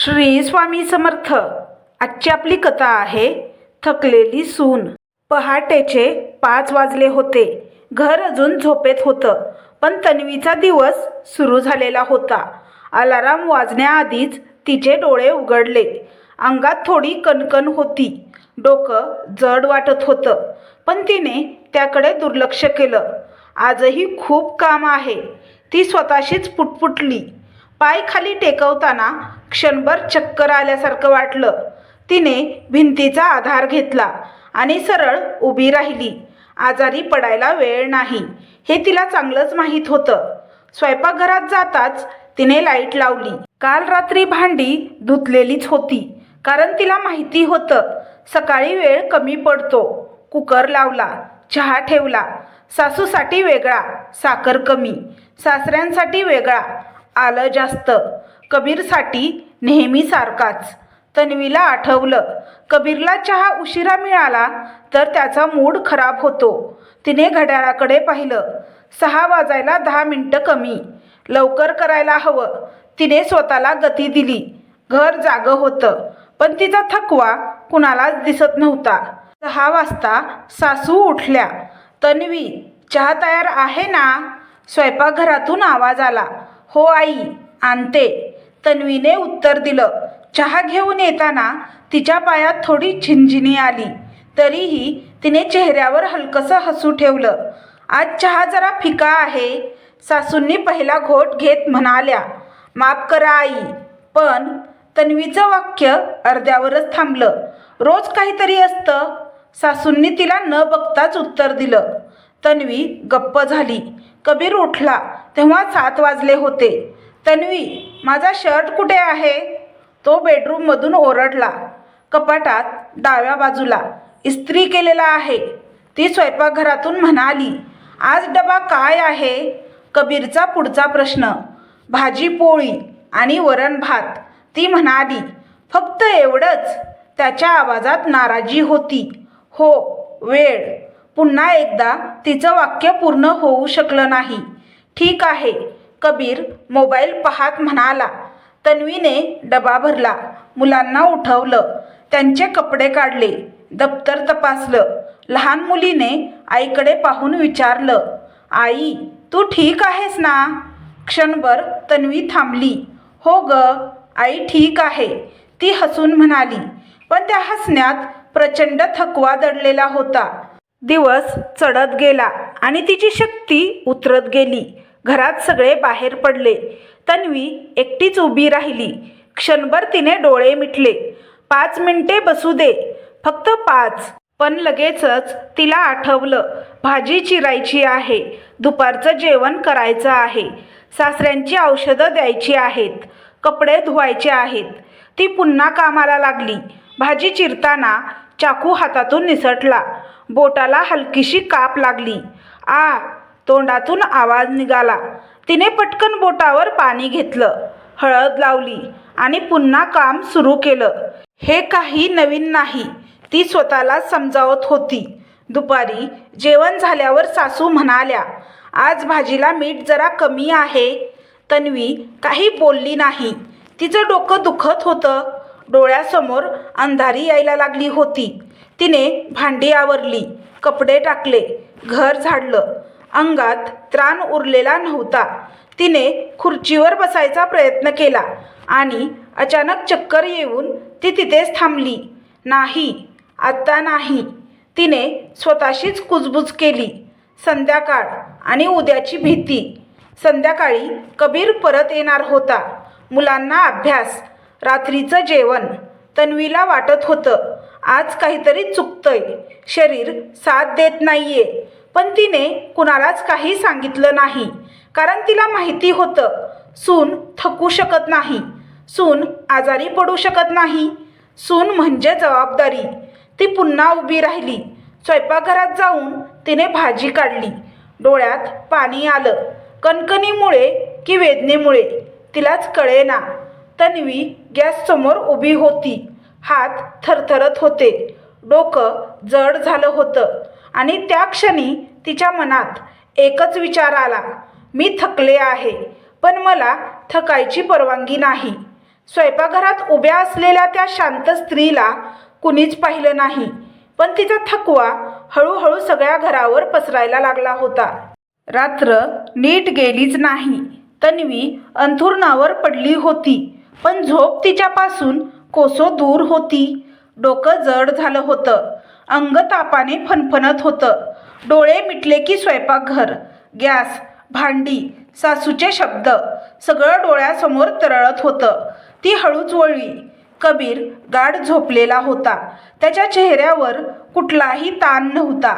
श्री स्वामी समर्थ। आजची आपली कथा आहे थकलेली सून। पहाटेचे 5 वाजले होते। घर अजून झोपेत होतं, पण तन्वीचा दिवस सुरू झालेला होता। अलाराम वाजण्याआधीच तिचे डोळे उघडले। अंगात थोडी कणकण होती, डोकं जड वाटत होतं, पण तिने त्याकडे दुर्लक्ष केलं। आजही खूप काम आहे, ती स्वतःशीच पुटपुटली। पाय खाली टेकवताना क्षणभर चक्कर आल्यासारखं वाटलं। तिने भिंतीचा आधार घेतला आणि सरळ उभी राहिली। आजारी पडायला वेळ नाही हे तिला चांगलंच माहीत होतं। स्वयंपाकघरात जाताच तिने लाईट लावली। काल रात्री भांडी धुतलेलीच होती, कारण तिला माहिती होतं सकाळी वेळ कमी पडतो। कुकर लावला, चहा ठेवला। सासूसाठी वेगळा, साखर कमी, सासऱ्यांसाठी वेगळा, आलं जास्त, कबीरसाठी नेहमी सारखाच। तन्वीला आठवलं, कबीरला चहा उशिरा मिळाला तर त्याचा मूड खराब होतो। तिने घड्याळाकडे पाहिलं, 6 वाजायला 10 मिनिटं कमी। लवकर करायला हवं, तिने स्वतःला गती दिली। घर जागं होतं, पण तिचा थकवा कुणालाच दिसत नव्हता। 6 वाजता सासू उठल्या। तन्वी, चहा तयार आहे ना? स्वयंपाकघरातून आवाज आला। हो आई, आणते, तन्वीने उत्तर दिलं। चहा घेऊन येताना तिच्या पायात थोडी झिंझिनी आली, तरीही तिने चेहऱ्यावर हलकसं हसू ठेवलं। आज चहा जरा फिका आहे, सासूंनी पहिला घोट घेत म्हणाल्या। माफ करा आई, पण तन्वीचं वाक्य अर्ध्यावरच थांबलं। रोज काहीतरी असतं, सासूंनी तिला न बघताच उत्तर दिलं। तन्वी गप्प झाली। कबीर उठला तेव्हा 7 वाजले होते। तन्वी, माझा शर्ट कुठे आहे? तो बेडरूममधून ओरडला। कपाटात डाव्या बाजूला, इस्त्री केलेला आहे, ती स्वयंपाकघरातून म्हणाली। आज डबा काय आहे? कबीरचा पुढचा प्रश्न। भाजी पोळी आणि वरण भात, ती म्हणाली। फक्त एवढंच? त्याच्या आवाजात नाराजी होती। हो, वेळ। पुन्हा एकदा तिचं वाक्य पूर्ण होऊ शकलं नाही। ठीक आहे, कबीर मोबाईल पाहत म्हणाला। तन्वीने डबा भरला, मुलांना उठवलं, त्यांचे कपडे काढले, दप्तर तपासलं। लहान मुलीने आईकडे पाहून विचारलं, आई, तू ठीक आहेस ना? क्षणभर तन्वी थांबली। हो ग आई, ठीक आहे, ती हसून म्हणाली, पण त्या हसण्यात प्रचंड थकवा दडलेला होता। दिवस चढत गेला आणि तिची शक्ती उतरत गेली। घरात सगळे बाहेर पडले। तन्वी एकटीच उभी राहिली। क्षणभर तिने डोळे मिटले। 5 मिनिटे बसू दे, फक्त 5। पण लगेचच तिला आठवलं, भाजी चिरायची आहे, दुपारचं जेवण करायचं आहे, सासऱ्यांची औषधं द्यायची आहेत, कपडे धुवायचे आहेत। ती पुन्हा कामाला लागली। भाजी चिरताना चाकू हातातून निसटला, बोटाला हलकीशी काप लागली। तोंडातून आवाज निघाला। तिने पटकन बोटावर पाणी घेतलं, हळद लावली आणि पुन्हा काम सुरू केलं। हे काही नवीन नाही, ती स्वतःला समजावत होती। दुपारी जेवण झाल्यावर सासू म्हणाल्या, आज भाजीला मीठ जरा कमी आहे। तन्वी काही बोलली नाही। तिचं डोकं दुखत होतं, डोळ्यासमोर अंधारी यायला लागली होती। तिने भांडी आवरली, कपडे टाकले, घर झाडलं। अंगात त्राण उरलेला नव्हता। तिने खुर्चीवर बसायचा प्रयत्न केला आणि अचानक चक्कर येऊन ती तिथेच थांबली। नाही, आत्ता नाही, तिने स्वतःशीच कुजबुज केली। संध्याकाळ आणि उद्याची भीती। संध्याकाळी कबीर परत येणार होता, मुलांना अभ्यास, रात्रीचं जेवण। तन्वीला वाटत होतं, आज काहीतरी चुकतंय, शरीर साथ देत नाहीये। पण तिने कुणालाच काही सांगितलं नाही, कारण तिला माहिती होतं, सून थकू शकत नाही, सून आजारी पडू शकत नाही, सून म्हणजे जबाबदारी। ती पुन्हा उभी राहिली। स्वयंपाकघरात जाऊन तिने भाजी काढली। डोळ्यात पाणी आलं, कणकणीमुळे की वेदनेमुळे तिलाच कळेना। तन्वी गॅससमोर उभी होती, हात थरथरत होते, डोकं जड झालं होतं आणि त्या क्षणी तिच्या मनात एकच विचार आला, मी थकले आहे, पण मला थकायची परवानगी नाही। स्वयंपाकघरात उभ्या असलेल्या त्या शांत स्त्रीला कुणीच पाहिलं नाही, पण तिचा थकवा हळूहळू सगळ्या घरावर पसरायला लागला होता. रात्र नीट गेलीच नाही. तन्वी अंथरुणावर पडली होती, पण झोप तिच्यापासून कोसो दूर होती. डोकं जड झालं होतं, अंग तापाने फणफणत होतं. डोळे मिटले की स्वयंपाकघर, गॅस, भांडी, सासूचे शब्द सगळं डोळ्यासमोर तरळत होतं. ती हळूच वळली. कबीर गाढ झोपलेला होता. त्याच्या चेहऱ्यावर कुठलाही ताण नव्हता.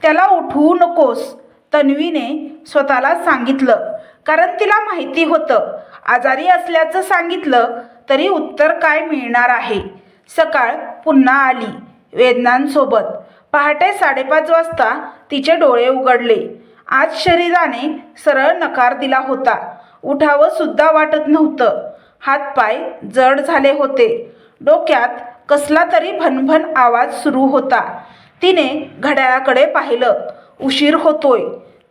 त्याला उठवू नकोस, तन्वीने स्वतःला सांगितलं, कारण तिला माहिती होतं आजारी असल्याचं सांगितलं तरी उत्तर काय मिळणार आहे. सकाळ पुन्हा आली वेदनांसोबत. पहाटे 5:30 वाजता तिचे डोळे उघडले. आज शरीराने सरळ नकार दिला होता. उठावं सुद्धा वाटत नव्हतं. हातपाय जड झाले होते. डोक्यात कसला तरी भनभन आवाज सुरू होता. तिने घड्याळाकडे पाहिलं. उशीर होतोय.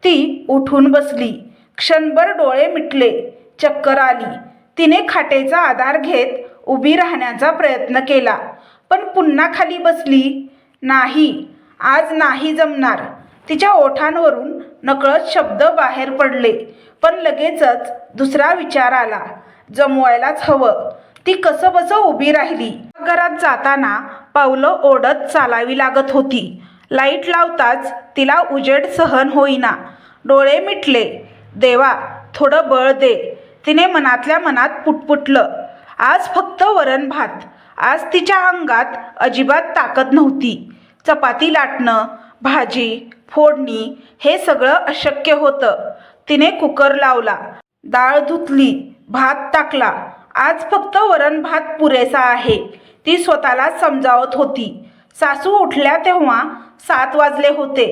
ती उठून बसली. क्षणभर डोळे मिटले. चक्कर आली. तिने खाटेचा आधार घेत उभी राहण्याचा प्रयत्न केला, पण पुन्हा खाली बसली. नाही, आज नाही जमणार. तिच्या ओठांवरून नकळत शब्द बाहेर पडले, पण लगेचच दुसरा विचार आला, जमवायलाच हवं. ती कसंबसं उभी राहिली. घरात जाताना पावलं ओढत चालावी लागत होती. लाईट लावताच तिला उजेड सहन होईना. डोळे मिटले. देवा, थोडं बळ दे, तिने मनातल्या मनात पुटपुटलं. आज फक्त वरण भात. आज तिच्या अंगात अजिबात ताकद नव्हती. चपाती लाटणं, भाजी, फोडणी हे सगळं अशक्य होतं. तिने कुकर लावला, डाळ धुतली, भात टाकला. आज फक्त वरण भात पुरेसा आहे, ती स्वतःला समजावत होती. सासू उठल्या तेव्हा 7 वाजले होते.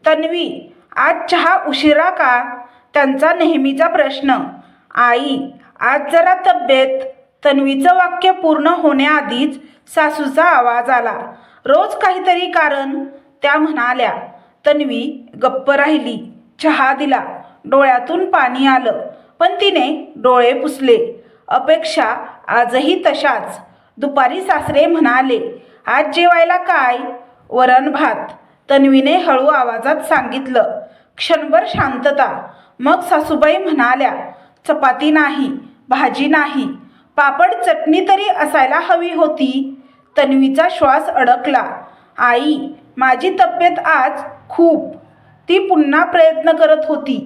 तन्वी, आज चहा उशिरा का? त्यांचा नेहमीचा प्रश्न. आई, आज जरा तब्येत. तन्वीचं वाक्य पूर्ण होण्याआधीच सासूचा आवाज आला. रोज काहीतरी कारण, त्या म्हणाल्या. तन्वी गप्प राहिली. चहा दिला. डोळ्यातून पाणी आलं, पण तिने डोळे पुसले. अपेक्षा आजही तशाच. दुपारी सासरे म्हणाले, आज जेवायला काय? वरण भात, तन्वीने हळू आवाजात सांगितलं. क्षणभर शांतता. मग सासूबाई म्हणाल्या, चपाती नाही, भाजी नाही, पापड चटणी तरी असायला हवी होती. तन्वीचा श्वास अडकला. आई, माझी तब्येत आज खूप. ती पुन्हा प्रयत्न करत होती.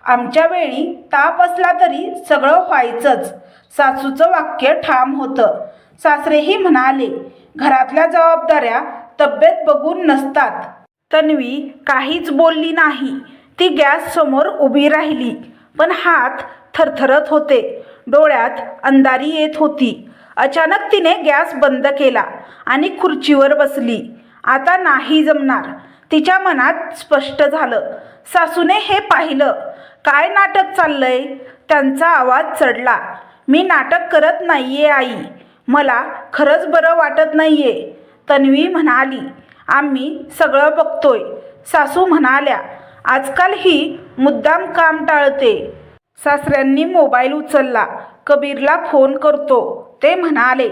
आमच्या वेळी ताप असला तरी सगळं व्हायचंच. सासूचं वाक्य ठाम होतं. सासरेही म्हणाले, घरातल्या जबाबदाऱ्या तब्येत बघून नसतात. तन्वी काहीच बोलली नाही. ती गॅस समोर उभी राहिली, पण हात थरथरत होते. डोळ्यात अंधारी येत होती. अचानक तिने गॅस बंद केला आणि खुर्चीवर बसली. आता नाही जमणार, तिच्या मनात स्पष्ट झालं. सासूने हे पाहिलं. काय नाटक चाललंय? त्यांचा आवाज चढला. मी नाटक करत नाहीये आई, मला खरंच बरं वाटत नाहीये. तन्वी म्हणाली, आम्ही सगळं बघतोय. सासू म्हणाल्या, आजकाल ही मुद्दाम काम टाळते. सासऱ्यांनी मोबाईल उचलला. कबीरला फोन करतो, ते म्हणाले.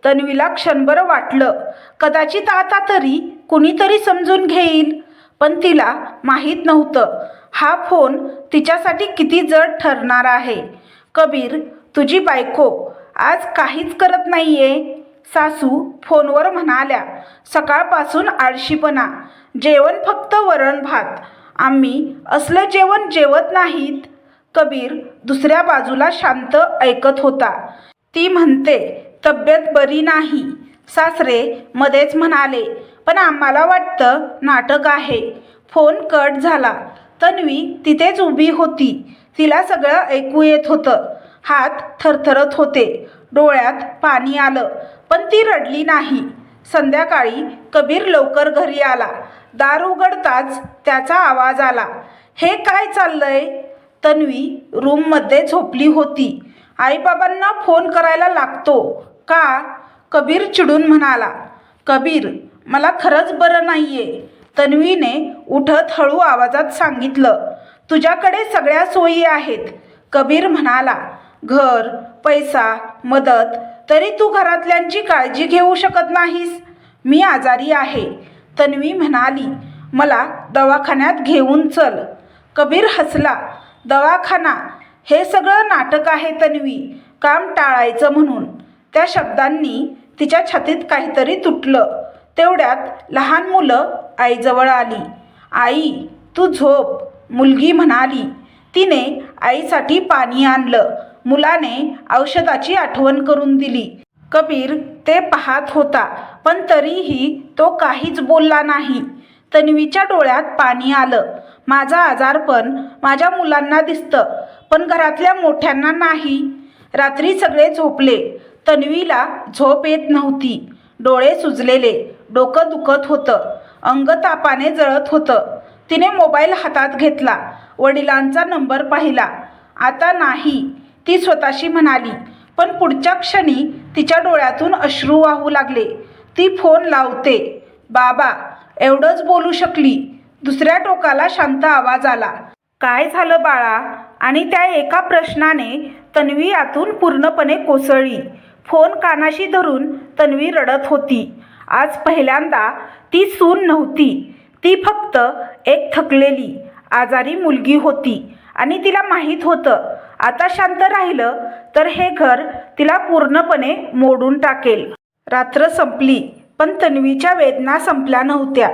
तन्वीला क्षणभर वाटलं, कदाचित आता तरी कुणीतरी समजून घेईल. पण तिला माहीत नव्हतं हा फोन तिच्यासाठी किती जड ठरणार आहे. कबीर, तुझी बायको आज काहीच करत नाहीये. सासू फोनवर म्हणाल्या, सकाळपासून आळशीपणा, जेवण फक्त वरण भात. आम्ही असलं जेवण जेवत नाहीत. कबीर दुसऱ्या बाजूला शांत ऐकत होता. ती म्हणते, तब्येत बरी नाही. सासरे मध्येच म्हणाले, पण आम्हाला वाटतं नाटक आहे. फोन कट झाला. तन्वी तिथेच उभी होती. तिला सगळं ऐकू येत होतं. हात थरथरत होते. डोळ्यात पाणी आलं, पण ती रडली नाही. संध्याकाळी कबीर लवकर घरी आला. दार उघडताच त्याचा आवाज आला, हे काय चाललंय? तन्वी रूममध्ये झोपली होती. आईबाबांना फोन करायला लागतो का? कबीर चिडून म्हणाला. कबीर, मला खरंच बरं नाहीये. तन्वीने उठत हळू आवाजात सांगितलं. तुझ्याकडे सगळ्या सोयी आहेत. कबीर म्हणाला, घर, पैसा, मदत तरी तू घरातल्यांची काळजी घेऊ शकत नाहीस. मी आजारी आहे. तन्वी म्हणाली, मला दवाखान्यात घेऊन चल. कबीर हसला. दवाखाना? हे सगळं नाटक आहे तन्वी, काम टाळायचं म्हणून. त्या शब्दांनी तिच्या छातीत काहीतरी तुटलं. तेवढ्यात लहान मुलं आईजवळ आली. आई, तू झोप, मुलगी म्हणाली. तिने आईसाठी पाणी आणलं. मुलाने औषधाची आठवण करून दिली. कबीर ते पाहत होता, पण तरीही तो काहीच बोलला नाही. तन्वीच्या डोळ्यात पाणी आलं. माझं आजारपण माझ्या मुलांना दिसतं, पण घरातल्या मोठ्यांना नाही. रात्री सगळे झोपले. तन्वीला झोप येत नव्हती. डोळे सुजलेले, डोकं दुखत होतं, अंग तापाने जळत होतं. तिने मोबाईल हातात घेतला. वडिलांचा नंबर पाहिला. आता नाही, ती स्वतःशी म्हणाली. पण पुढच्या क्षणी तिच्या डोळ्यातून अश्रू वाहू लागले. ती फोन लावते. बाबा, एवढंच बोलू शकली. दुसऱ्या टोकाला शांत आवाज आला. काय झालं बाळा? आणि त्या एका प्रश्नाने तन्वी आतून पूर्णपणे कोसळली. फोन कानाशी धरून तन्वी रडत होती. आज पहिल्यांदा ती सून नव्हती. ती फक्त एक थकलेली, आजारी मुलगी होती. आणि तिला माहीत होतं, आता शांत राहिलं तर हे घर तिला पूर्णपणे मोडून टाकेल. रात्र संपली, पण तन्वीच्या वेदना संपल्या नव्हत्या.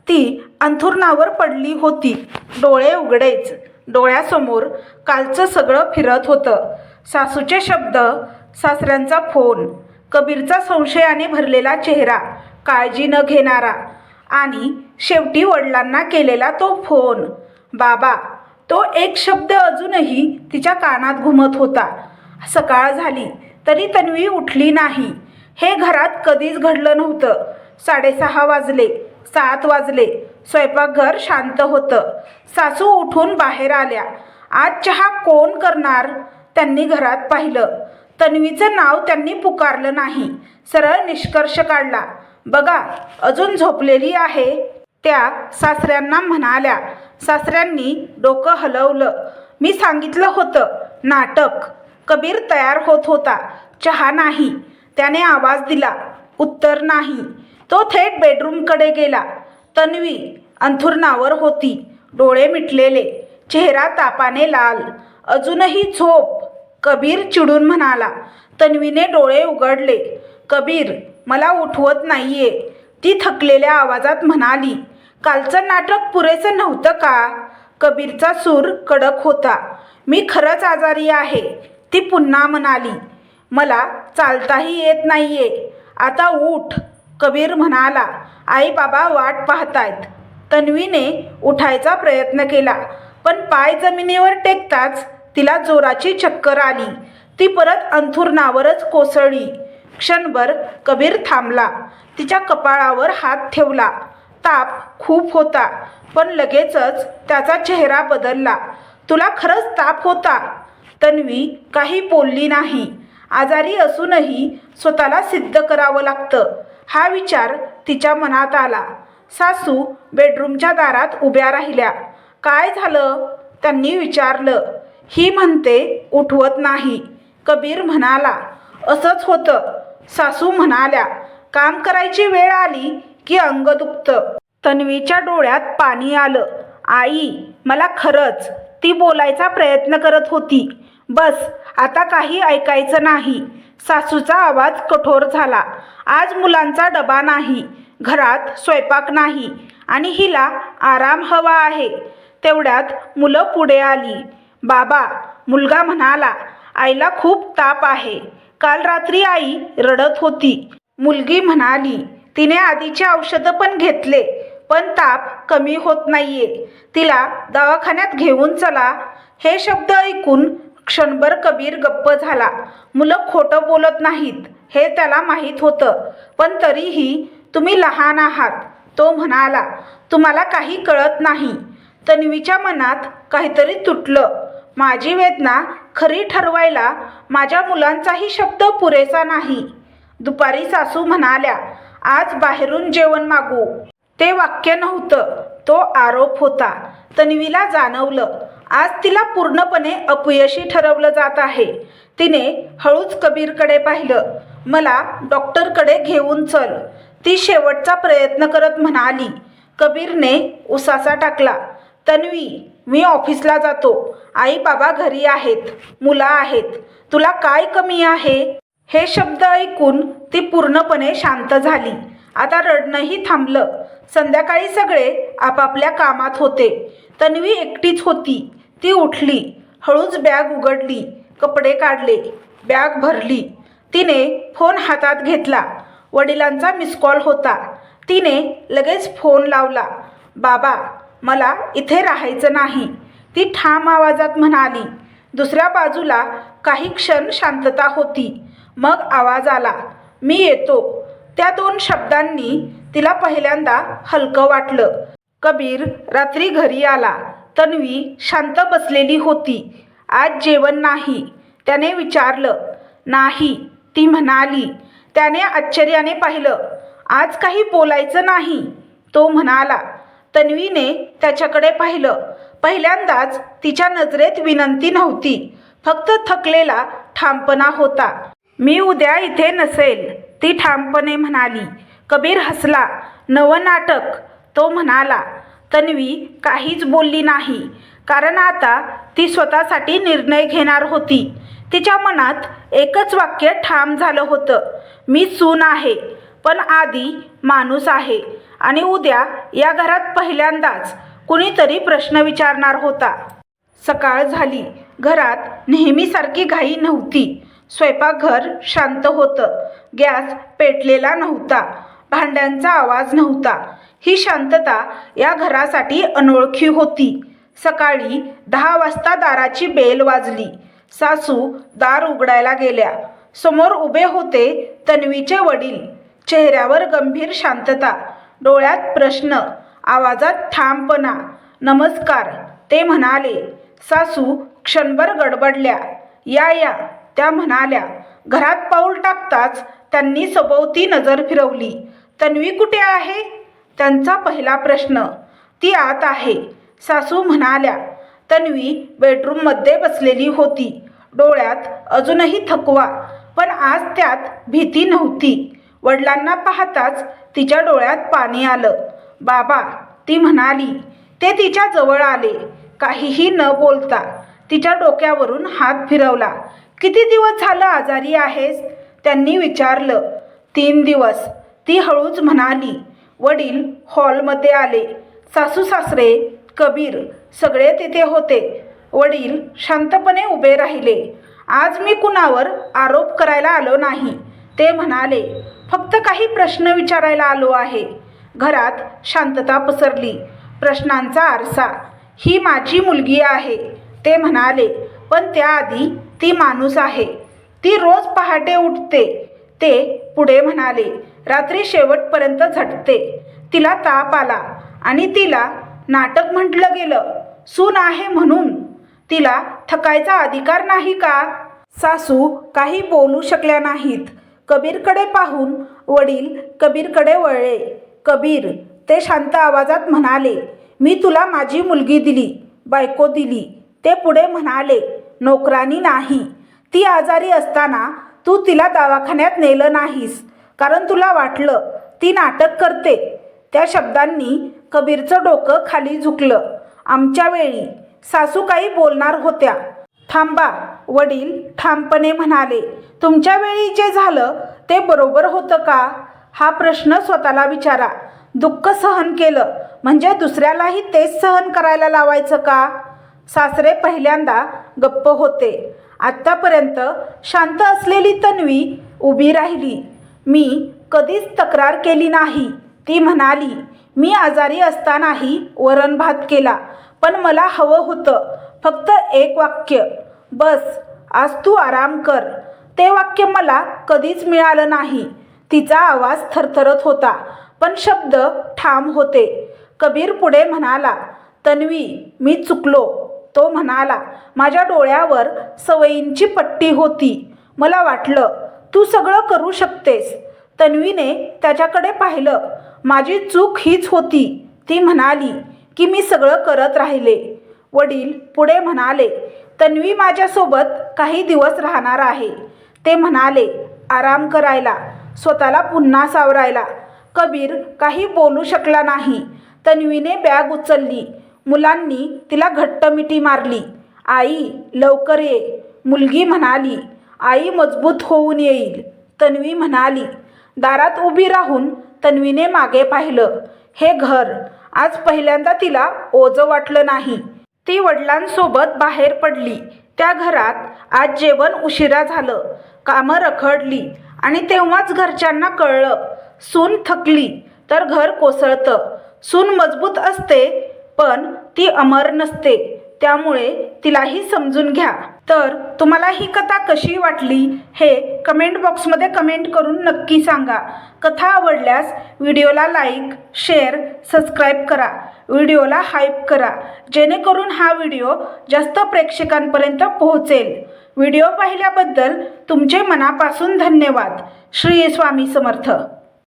ती अंथरुणावर पडली होती. डोळे उघडेच. डोळ्यासमोर कालचं सगळं फिरत होतं. सासूचे शब्द, सासऱ्यांचा फोन, कबीरचा संशयाने भरलेला चेहरा, काळजी न घेणारा, आणि शेवटी वडिलांना केलेला तो फोन. बाबा, तो एक शब्द अजूनही तिच्या कानात घुमत होता. सकाळ झाली तरी तन्वी उठली नाही. हे घरात कधीच घडलं नव्हतं. 6:30 वाजले, 7 वाजले. स्वयंपाकघर शांत होतं. सासू उठून बाहेर आल्या. आज चहा कोण करणार? त्यांनी घरात पाहिलं. तन्वीचं नाव त्यांनी पुकारलं नाही. सरळ निष्कर्ष काढला. बघा, अजून झोपलेली आहे. त्या सासऱ्यांना म्हणाल्या. सासऱ्यांनी डोकं हलवलं. मी सांगितलं होतं, नाटक. कबीर तयार होत होता. चहा नाही. त्याने आवाज दिला. उत्तर नाही. तो थेट बेडरूमकडे गेला. तन्वी अंथरुणावर होती. डोळे मिटलेले, चेहरा तापाने लाल. अजूनही झोप, कबीर चिडून म्हणाला. तन्वीने डोळे उघडले. कबीर, मला उठवत नाहीये, ती थकलेल्या आवाजात म्हणाली. कालचं नाटक पुरेसं नव्हतं का? कबीरचा सूर कडक होता. मी खरंच आजारी आहे, ती पुन्हा म्हणाली. मला चालताही येत नाहीये. आता उठ, कबीर म्हणाला. आई बाबा वाट पाहतायत. तन्वीने उठायचा प्रयत्न केला, पण पाय जमिनीवर टेकताच तिला जोराची चक्कर आली. ती परत अंथरुणावरच कोसळली. क्षणभर कबीर थांबला. तिच्या कपाळावर हात ठेवला. ताप खूप होता, पण लगेचच त्याचा चेहरा बदलला. तुला खरंच ताप होता? तन्वी काही बोलली नाही. आजारी असूनही स्वतःला सिद्ध करावं लागतं, हा विचार तिच्या मनात आला. सासू बेडरूमच्या दारात उभ्या राहिल्या. काय झालं? त्यांनी विचारलं. ही म्हणते उठवत नाही, कबीर म्हणाला. असंच होतं, सासू म्हणाल्या. काम करायची वेळ आली की अंग दुखतं. तन्वीच्या डोळ्यात पाणी आलं. आई, मला खरंच, ती बोलायचा प्रयत्न करत होती. बस, आता काही ऐकायचं नाही. सासूचा आवाज कठोर झाला. आज मुलांचा डबा नाही, घरात स्वयंपाक नाही, आणि हिला आराम हवा आहे. तेवढ्यात मुलं पुढे आली. बाबा, मुलगा म्हणाला, आईला खूप ताप आहे. काल रात्री आई रडत होती. मुलगी म्हणाली, तिने आधीचे औषधं पण घेतले, पण ताप कमी होत नाहीये. तिला दवाखान्यात घेऊन चला. हे शब्द ऐकून क्षणभर कबीर गप्प झाला. मुलं खोटं बोलत नाहीत हे त्याला माहीत होतं, पण तरीही तुम्ही लहान आहात, तो म्हणाला. तुम्हाला काही कळत नाही. तन्वीच्या मनात काहीतरी तुटलं. माझी वेदना खरी ठरवायला माझ्या मुलांचाही शब्द पुरेसा नाही. दुपारी सासू म्हणाल्या, आज बाहेरून जेवण मागू. ते वाक्य नव्हतं, तो आरोप होता. तन्वीला जाणवलं, आज तिला पूर्णपणे अपयशी ठरवलं जात आहे. तिने हळूच कबीरकडे पाहिलं. मला डॉक्टरकडे घेऊन चल, ती शेवटचा प्रयत्न करत म्हणाली. कबीरने उसासा टाकला. तन्वी, मी ऑफिसला जातो. आई बाबा घरी आहेत, मुलं आहेत. तुला काय कमी आहे? हे शब्द ऐकून ती पूर्णपणे शांत झाली. आता रडणंही थांबलं. संध्याकाळी सगळे आपापल्या कामात होते. तन्वी एकटीच होती. ती उठली, हळूच बॅग उघडली, कपडे काढले, बॅग भरली. तिने फोन हातात घेतला. वडिलांचा मिस कॉल होता. तिने लगेच फोन लावला. बाबा, मला इथे राहायचं नाही, ती ठाम आवाजात म्हणाली. दुसऱ्या बाजूला काही क्षण शांतता होती. मग आवाज आला, मी येतो. त्या 2 शब्दांनी तिला पहिल्यांदा हलकं वाटलं. कबीर रात्री घरी आला. तन्वी शांत बसलेली होती. आज जेवण नाही, त्याने विचारलं. नाही, ती म्हणाली. त्याने आश्चर्याने पाहिलं. आज काही बोलायचं नाही, तो म्हणाला. तन्वीने त्याच्याकडे पाहिलं. पहिल्यांदाच तिच्या नजरेत विनंती नव्हती, फक्त थकलेला ठामपणा होता. मी उद्या इथे नसेल, ती ठामपणे म्हणाली. कबीर हसला. नवं नाटक, तो म्हणाला. तन्वी काहीच बोलली नाही, कारण आता ती स्वतःसाठी निर्णय घेणार होती. तिच्या मनात एकच वाक्य ठाम झालं होतं, मी सून आहे, पण आधी माणूस आहे. आणि उद्या या घरात पहिल्यांदाच कुणीतरी प्रश्न विचारणार होता. सकाळ झाली. घरात नेहमीसारखी घाई नव्हती. स्वयंपाकघर शांत होतं. गॅस पेटलेला नव्हता. भांड्यांचा आवाज नव्हता. ही शांतता या घरासाठी अनोळखी होती. सकाळी 10 वाजता दाराची बेल वाजली. सासू दार उघडायला गेल्या. समोर उभे होते तन्वीचे वडील. चेहऱ्यावर गंभीर शांतता, डोळ्यात प्रश्न, आवाजात ठामपणा. नमस्कार, ते म्हणाले. सासू क्षणभर गडबडल्या. या, त्या म्हणाल्या. घरात पाऊल टाकताच त्यांनी सभोवती नजर फिरवली. तन्वी कुठे आहे? त्यांचा पहिला प्रश्न. ती आत आहे, सासू म्हणाल्या. तन्वी बेडरूममध्ये बसलेली होती. डोळ्यात अजूनही थकवा, पण आज त्यात भीती नव्हती. वडिलांना पाहताच तिच्या डोळ्यात पाणी आलं. बाबा, ती म्हणाली. ते तिच्या जवळ आले. काहीही न बोलता तिच्या डोक्यावरून हात फिरवला. किती दिवस झालं आजारी आहेस? त्यांनी विचारलं. 3 दिवस, ती हळूच म्हणाली. वडील हॉलमध्ये आले. सासू सासरे, कबीर सगळे तिथे होते. वडील शांतपणे उभे राहिले. आज मी कुणावर आरोप करायला आलो नाही, ते म्हणाले. फक्त काही प्रश्न विचारायला आलो आहे. घरात शांतता पसरली. प्रश्नांचा आरसा. ही माझी मुलगी आहे, ते म्हणाले. पण त्याआधी ती माणूस आहे. ती रोज पहाटे उठते, ते पुढे म्हणाले. रात्री शेवटपर्यंत झटते. तिला ताप आला आणि तिला नाटक म्हटलं गेलं. सून आहे म्हणून तिला थकायचा अधिकार नाही का? सासू काही बोलू शकल्या नाहीत. कबीरकडे पाहून वडील कबीरकडे वळले. कबीर, ते शांत आवाजात म्हणाले. मी तुला माझी मुलगी दिली, बायको दिली. ते पुढे म्हणाले. नोकरानी नाही. ती आजारी असताना तू तिला दवाखान्यात नेलं नाहीस, कारण तुला वाटलं ती नाटक करते. त्या शब्दांनी कबीरचं डोकं खाली झुकलं. आमच्या वेळी, सासू काही बोलणार होत्या. थांबा, वडील ठामपणे म्हणाले. तुमच्या वेळी जे झालं ते बरोबर होतं का? हा प्रश्न स्वतःला विचारा. दुःख सहन केलं म्हणजे दुसऱ्यालाही तेच सहन करायला लावायचं का? सासरे पहिल्यांदा गप्प होते. आत्तापर्यंत शांत असलेली तन्वी उभी राहिली. मी कधीच तक्रार केली नाही, ती म्हणाली. मी आजारी असतानाही वरण भात केला, पण मला हवं होतं फक्त एक वाक्य, बस, आज तू आराम कर. ते वाक्य मला कधीच मिळालं नाही. तिचा आवाज थरथरत होता, पण शब्द ठाम होते. कबीर पुढे म्हणाला. तन्वी, मी चुकलो, तो म्हणाला. माझ्या डोळ्यावर सवयींची पट्टी होती. मला वाटलं तू सगळं करू शकतेस. तन्वीने त्याच्याकडे पाहिलं. माझी चूक हीच होती, ती म्हणाली, की मी सगळं करत राहिले. वडील पुढे म्हणाले. तन्वी माझ्यासोबत काही दिवस राहणार आहे, ते म्हणाले. आराम करायला, स्वतःला पुन्हा सावरायला. कबीर काही बोलू शकला नाही. तन्वीने बॅग उचलली. मुलांनी तिला घट्ट मिठी मारली. आई लवकर ये, मुलगी म्हणाली. आई मजबूत होऊन येईल, तन्वी म्हणाली. दारात उभी राहून तन्वीने मागे पाहिलं. हे घर आज पहिल्यांदा तिला ओझं वाटलं नाही. ती वडिलांसोबत बाहेर पडली. त्या घरात आज जेवण उशिरा झालं, कामं रखडली आणि तेव्हाच घरच्यांना कळलं, सून थकली तर घर कोसळतं. सून मजबूत असते पण ती अमर नसते, त्यामुळे तिलाही समजून घ्या. तर तुम्हाला ही कथा कशी वाटली हे कमेंट बॉक्समध्ये कमेंट करून नक्की सांगा. कथा आवडल्यास व्हिडिओला लाईक, शेअर, सबस्क्राईब करा. व्हिडिओला हाईप करा, जेणेकरून हा व्हिडिओ जास्त प्रेक्षकांपर्यंत पोहोचेल. व्हिडिओ पाहिल्याबद्दल तुमचे मनापासून धन्यवाद. श्री स्वामी समर्थ.